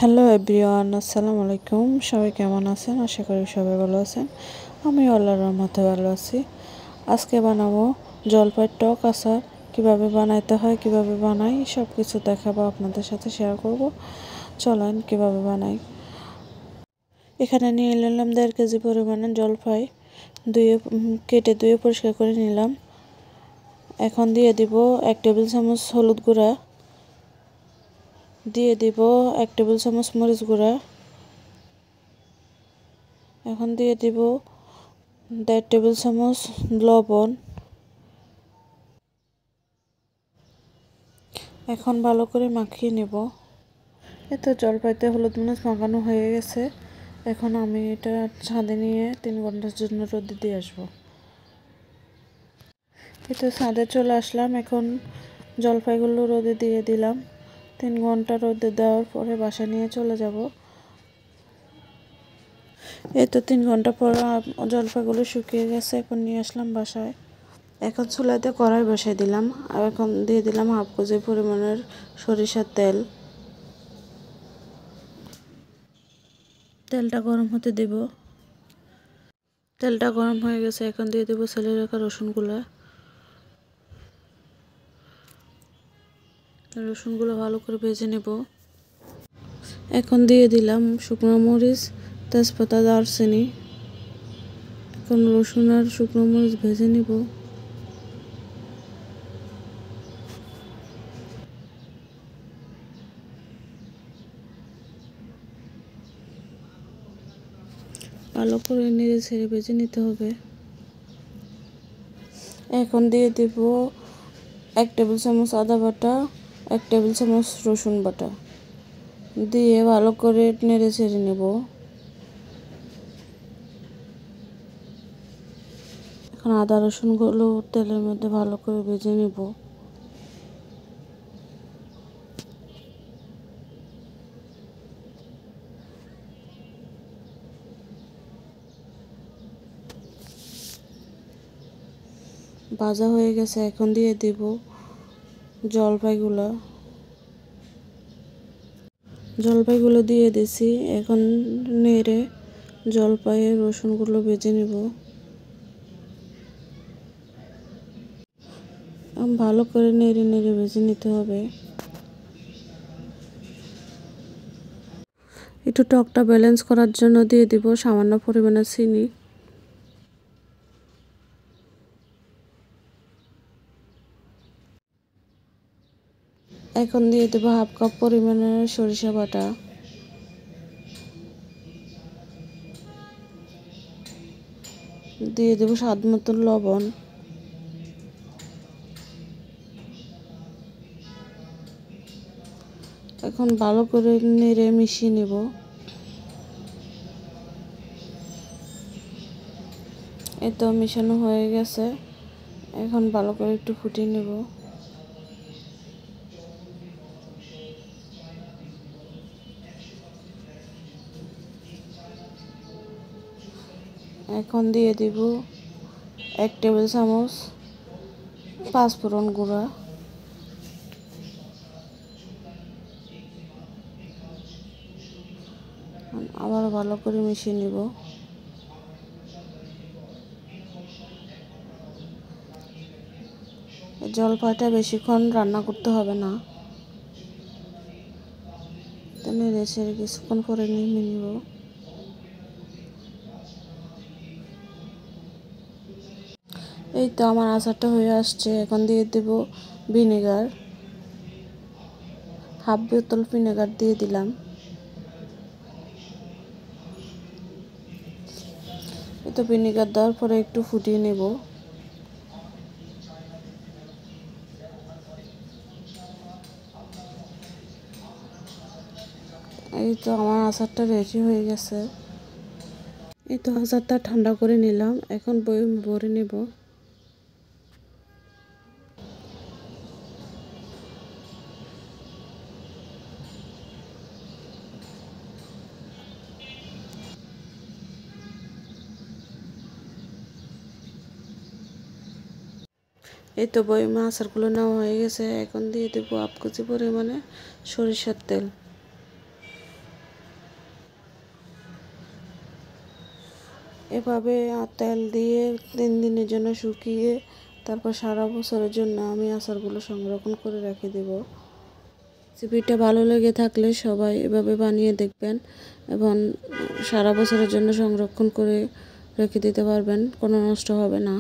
Hello everyone, আসসালামু আলাইকুম। সবাই কেমন আছেন? আশা করি সবাই ভালো আছেন। আমি আল্লাহর রহমতে ভালো আছি। আজকে বানাবো জলপাইয়ের টক আচার। কীভাবে বানাইতে হয়, কিভাবে বানাই, সব কিছু দেখাবো, আপনাদের সাথে শেয়ার করব। চলেন কীভাবে বানাই। এখানে নিয়ে নিলাম 1.5 কেজি পরিমাণে জলপাই, কেটে ধুয়ে পরিষ্কার করে নিলাম। এখন দিয়ে দিব 1 টেবিল চামচ হলুদ গুঁড়া, দিয়ে দিব 1 টেবিল চামচ মরিচ গুঁড়া, এখন দিয়ে দিব 1.5 টেবিল চামচ লবণ। এখন ভালো করে মাখিয়ে নেব। এতো জলপাইতে হলুদ মরিচ মাখানো হয়ে গেছে। এখন আমি এটা ছাদে নিয়ে 3 ঘন্টার জন্য রোদে দিয়ে আসবো। এতো ছাদে চলে আসলাম। এখন জলপাইগুলো রোদে দিয়ে দিলাম। 3 ঘন্টা রোদে দেওয়ার পরে বাসায় নিয়ে চলে যাব। এই তো 3 ঘন্টা পর জলপাইগুলো শুকিয়ে গেছে। এখন নিয়ে আসলাম বাসায়। এখন চুলাতে কড়াই বসাই দিলাম। আর এখন দিয়ে দিলাম 1/2 কেজি পরিমাণের সরিষার তেল। তেলটা গরম হতে দেব। তেলটা গরম হয়ে গেছে। এখন দিয়ে দেব ছেলে রাখা রসুনগুলো। রসুনগুলো ভালো করে ভেজে নেব। এখন দিয়ে দিলাম শুকনো মরিচ, তেজপাতা, দারচিনি। এখন রসুন আর শুকনো মরিচ ভেজে নেব। ভালো করে নেড়ে ছেড়ে ভেজে নিতে হবে। এখন দিয়ে দেব 1 টেবিল চামচ আদা বাটা, 1 টেবিল চামচ রসুন বাটা, দিয়ে ভালো করে নেড়ে ছেড়ে নেব। এখন আদা রসুনগুলো তেলের মধ্যে ভালো করে ভেজে নেব। ভাজা হয়ে গেছে। এখন দিয়ে দেব জলপাইগুলো দিয়ে দিছি। এখন নেড়ে জলপাইয়ের রসুনগুলো ভেজে নেব। ভালো করে নেড়ে নেড়ে ভেজে নিতে হবে। একটু টকটা ব্যালেন্স করার জন্য দিয়ে দিব সামান্য পরিমাণে চিনি। এখন দিয়ে দেব 1/2 কাপ পরিমাণের সরিষা বাটা। দিয়ে দেব স্বাদ মতো লবণ। এখন ভালো করে নেড়ে মিশিয়ে নেব। এই তো মিশানো হয়ে গেছে। এখন ভালো করে একটু ফুটিয়ে নেব। এখন দিয়ে দিব 1 টেবিল চামচ পাঁচফোড়ন গুঁড়া। আবার ভালো করে মিশিয়ে নেব। জলপাইটা বেশিক্ষণ রান্না করতে হবে না। নেড়ে ছেড়ে কিছুক্ষণ পরে নিয়ে নেব। এই তো আমার আচারটা হয়ে আসছে। এখন দিয়ে দেব ভিনেগার। 1/2 বোতল ভিনেগার দিয়ে দিলাম। এই তো ভিনেগার দেওয়ার পরে একটু ফুটিয়ে নেব। এই তো আমার আচারটা রেডি হয়ে গেছে। এই তো আচারটা ঠান্ডা করে নিলাম। এখন বয়ম ভরে নেব। এই তো বয়মে আচারগুলো নেওয়া হয়ে গেছে। এখন দিয়ে দেবো 1/2 কেজি পরিমাণে সরিষার তেল। এভাবে তেল দিয়ে 3 দিনের জন্য শুকিয়ে তারপর সারা বছরের জন্য আমি আচারগুলো সংরক্ষণ করে রেখে দেব। রেসিপিটা ভালো লেগে থাকলে সবাই এভাবে বানিয়ে দেখবেন এবং সারা বছরের জন্য সংরক্ষণ করে রেখে দিতে পারবেন, কোনো নষ্ট হবে না।